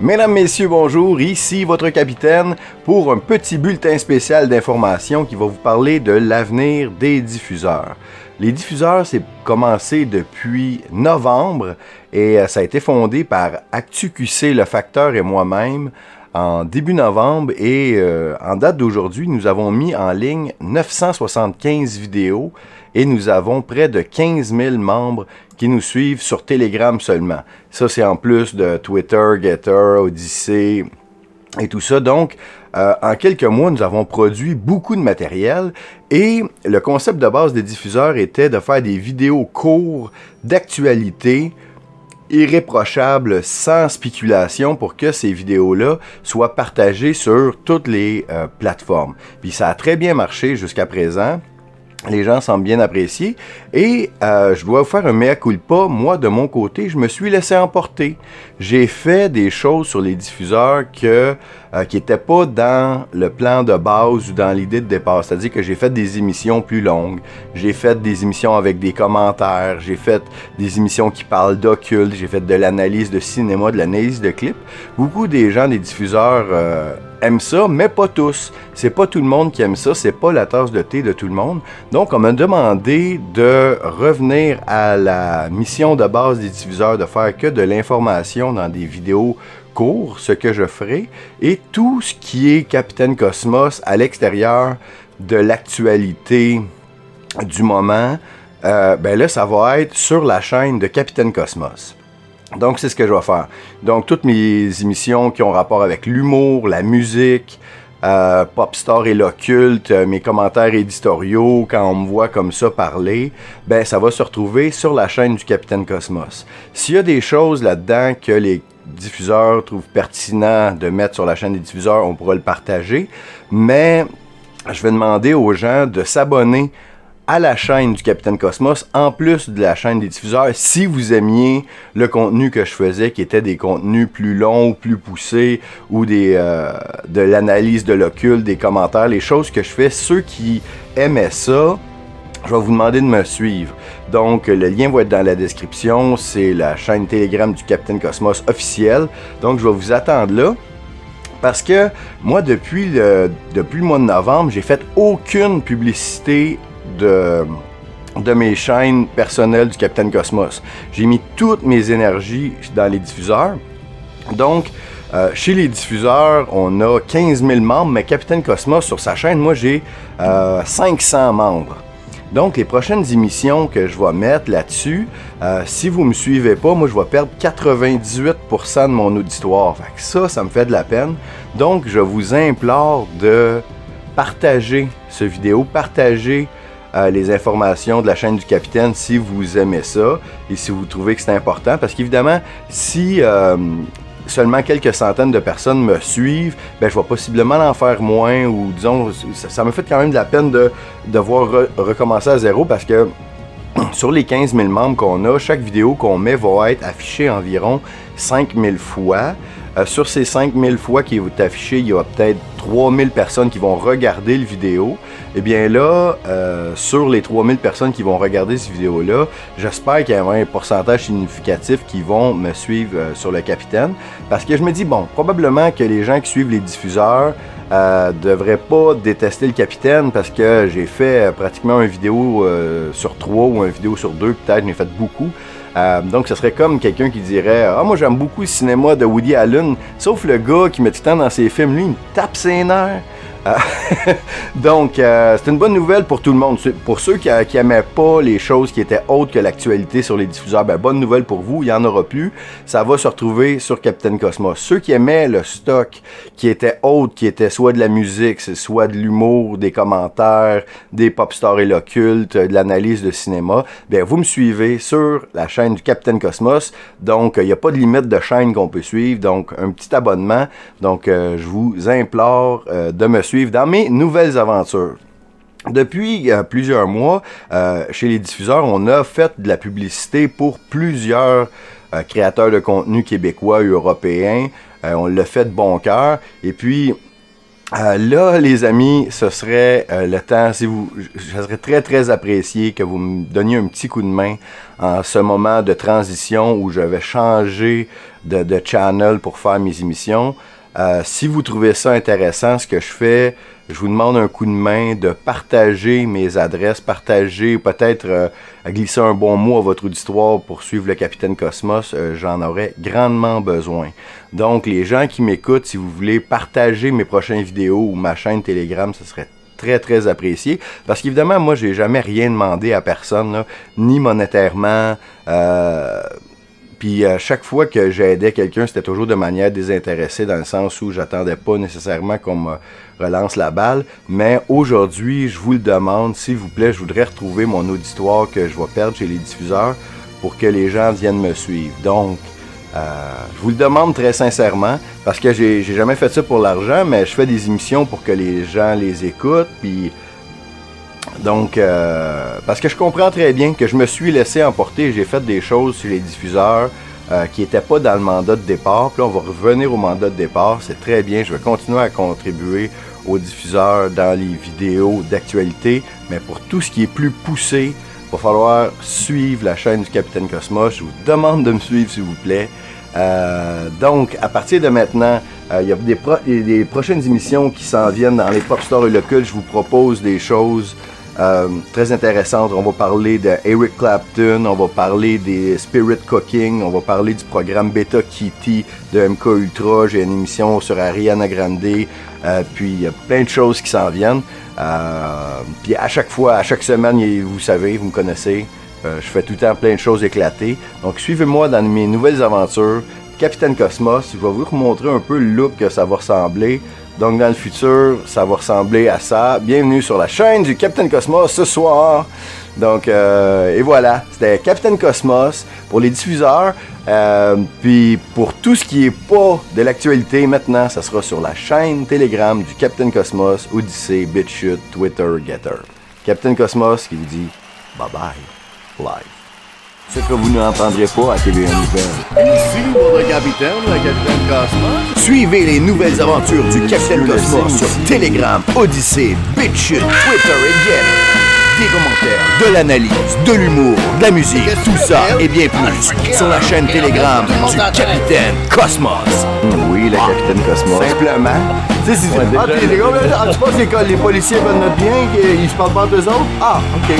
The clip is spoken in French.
Mesdames, Messieurs, bonjour, ici votre capitaine pour un petit bulletin spécial d'information qui va vous parler de l'avenir des diffuseurs. Les diffuseurs, c'est commencé depuis novembre et ça a été fondé par ActuQC, Le Facteur et moi-même en début novembre et en date d'aujourd'hui, nous avons mis en ligne 975 vidéos et nous avons près de 15 000 membres qui nous suivent sur Telegram seulement. Ça, c'est en plus de Twitter, Getter, Odyssey et tout ça. Donc, en quelques mois, nous avons produit beaucoup de matériel et le concept de base des diffuseurs était de faire des vidéos courtes d'actualité irréprochables, sans spéculation, pour que ces vidéos-là soient partagées sur toutes les plateformes. Puis ça a très bien marché jusqu'à présent. Les gens semblent bien apprécier. Et je dois vous faire un mea culpa. Moi, de mon côté, je me suis laissé emporter. J'ai fait des choses sur les diffuseurs qui n'étaient pas dans le plan de base ou dans l'idée de départ. C'est-à-dire que j'ai fait des émissions plus longues. J'ai fait des émissions avec des commentaires. J'ai fait des émissions qui parlent d'occulte. J'ai fait de l'analyse de cinéma, de l'analyse de clips. Beaucoup des gens, des diffuseurs aiment ça, mais pas tous. C'est pas tout le monde qui aime ça. C'est pas la tasse de thé de tout le monde. Donc, on m'a demandé de revenir à la mission de base des diffuseurs, de faire que de l'information dans des vidéos courtes, ce que je ferai, et tout ce qui est Capitaine Cosmos à l'extérieur de l'actualité du moment, ben là, ça va être sur la chaîne de Capitaine Cosmos. Donc, c'est ce que je vais faire. Donc, toutes mes émissions qui ont rapport avec l'humour, la musique, Popstar et l'occulte, mes commentaires éditoriaux, quand on me voit comme ça parler, ben ça va se retrouver sur la chaîne du Capitaine Cosmos. S'il y a des choses là-dedans que les diffuseurs trouvent pertinent de mettre sur la chaîne des diffuseurs, on pourra le partager, mais je vais demander aux gens de s'abonner à la chaîne du Capitaine Cosmos, en plus de la chaîne des diffuseurs, si vous aimiez le contenu que je faisais, qui était des contenus plus longs, plus poussés, ou de l'analyse de l'occulte, des commentaires, les choses que je fais, ceux qui aimaient ça, je vais vous demander de me suivre. Donc, le lien va être dans la description, c'est la chaîne Telegram du Capitaine Cosmos officielle, donc je vais vous attendre là. Parce que moi, depuis le mois de novembre, j'ai fait aucune publicité de mes chaînes personnelles du Capitaine Cosmos. J'ai mis toutes mes énergies dans les diffuseurs. Donc, chez les diffuseurs, on a 15 000 membres, mais Capitaine Cosmos, sur sa chaîne, moi, j'ai 500 membres. Donc, les prochaines émissions que je vais mettre là-dessus, si vous ne me suivez pas, moi, je vais perdre 98% de mon auditoire. Fait que ça me fait de la peine. Donc, je vous implore de partager cette vidéo, partager les informations de la chaîne du Capitaine si vous aimez ça et si vous trouvez que c'est important. Parce qu'évidemment, si seulement quelques centaines de personnes me suivent, ben, je vais possiblement en faire moins ou disons, ça me fait quand même de la peine de devoir recommencer à zéro parce que sur les 15 000 membres qu'on a, chaque vidéo qu'on met va être affichée environ 5 000 fois. Sur ces 5 000 fois qui vont être affichées, il y a peut-être 3 000 personnes qui vont regarder le vidéo. Et bien là, sur les 3 000 personnes qui vont regarder cette vidéo-là, j'espère qu'il y a un pourcentage significatif qui vont me suivre sur le Capitaine. Parce que je me dis, bon, probablement que les gens qui suivent les diffuseurs devraient pas détester le Capitaine parce que j'ai fait pratiquement une vidéo sur 3 ou une vidéo sur 2, peut-être, j'en ai fait beaucoup. Donc, ce serait comme quelqu'un qui dirait « Ah, moi, j'aime beaucoup le cinéma de Woody Allen, sauf le gars qui met du temps dans ses films, lui, il me tape ses nerfs. » Donc, c'est une bonne nouvelle pour tout le monde. Pour ceux qui n'aimaient pas les choses qui étaient autres que l'actualité sur les diffuseurs, ben, bonne nouvelle pour vous, il n'y en aura plus. Ça va se retrouver sur Capitaine Cosmos. Ceux qui aimaient le stock qui était autre, qui était soit de la musique, soit de l'humour, des commentaires, des Popstars et l'occulte, de l'analyse de cinéma, bien, vous me suivez sur la chaîne du Capitaine Cosmos. Donc, il n'y a pas de limite de chaîne qu'on peut suivre. Donc, un petit abonnement. Donc, je vous implore de me suivre dans mes nouvelles aventures. Depuis plusieurs mois, chez les diffuseurs, on a fait de la publicité pour plusieurs créateurs de contenu québécois et européens. On l'a fait de bon cœur. Et puis, Là, les amis, ce serait le temps, je serais très, très apprécié que vous me donniez un petit coup de main en ce moment de transition où je vais changer de channel pour faire mes émissions. Si vous trouvez ça intéressant, ce que je fais, je vous demande un coup de main de partager mes adresses, partager, peut-être glisser un bon mot à votre auditoire pour suivre le Capitaine Cosmos. J'en aurais grandement besoin. Donc, les gens qui m'écoutent, si vous voulez partager mes prochaines vidéos ou ma chaîne Telegram, ce serait très, très apprécié. Parce qu'évidemment, moi, j'ai jamais rien demandé à personne, là, ni monétairement. Puis à chaque fois que j'aidais quelqu'un, c'était toujours de manière désintéressée, dans le sens où j'attendais pas nécessairement qu'on me relance la balle. Mais aujourd'hui, je vous le demande, s'il vous plaît, je voudrais retrouver mon auditoire que je vais perdre chez les diffuseurs pour que les gens viennent me suivre. Donc, je vous le demande très sincèrement, parce que j'ai jamais fait ça pour l'argent, mais je fais des émissions pour que les gens les écoutent, puis... Donc, parce que je comprends très bien que je me suis laissé emporter, j'ai fait des choses sur les diffuseurs qui n'étaient pas dans le mandat de départ. Puis là, on va revenir au mandat de départ, c'est très bien, je vais continuer à contribuer aux diffuseurs dans les vidéos d'actualité, mais pour tout ce qui est plus poussé, il va falloir suivre la chaîne du Capitaine Cosmos. Je vous demande de me suivre, s'il vous plaît. Donc, à partir de maintenant, il y a des prochaines émissions qui s'en viennent dans les Pop Stars et le Culte. Je vous propose des choses très intéressantes. On va parler de Eric Clapton, on va parler des Spirit Cooking, on va parler du programme Beta Kitty de MK Ultra. J'ai une émission sur Ariana Grande, puis il y a plein de choses qui s'en viennent. Puis à chaque fois, à chaque semaine, vous savez, vous me connaissez, je fais tout le temps plein de choses éclatées. Donc suivez-moi dans mes nouvelles aventures. Capitaine Cosmos, je vais vous montrer un peu le look que ça va ressembler. Donc dans le futur, ça va ressembler à ça. Bienvenue sur la chaîne du Capitaine Cosmos ce soir. Donc, et voilà, c'était Capitaine Cosmos pour les diffuseurs. Puis pour tout ce qui est pas de l'actualité, maintenant, ça sera sur la chaîne Telegram du Capitaine Cosmos, Odyssey, BitChute, Twitter, Getter. Capitaine Cosmos qui vous dit bye bye, live. Ce que vous n'entendrez pas à TVA Nouvelles. Ici votre capitaine, le Capitaine Cosmos. Suivez les nouvelles aventures du Capitaine Cosmos sur Telegram, Odyssey, BitChute, Twitter et Getter. Des commentaires, de l'analyse, de l'humour, de la musique, tout ça et bien plus sur la chaîne Telegram du Capitaine Cosmos. Oui, le Capitaine Cosmos. Simplement. Tu sais, si tu penses que les policiers veulent notre bien, qu'ils se parlent pas entre eux autres? Ah, ok.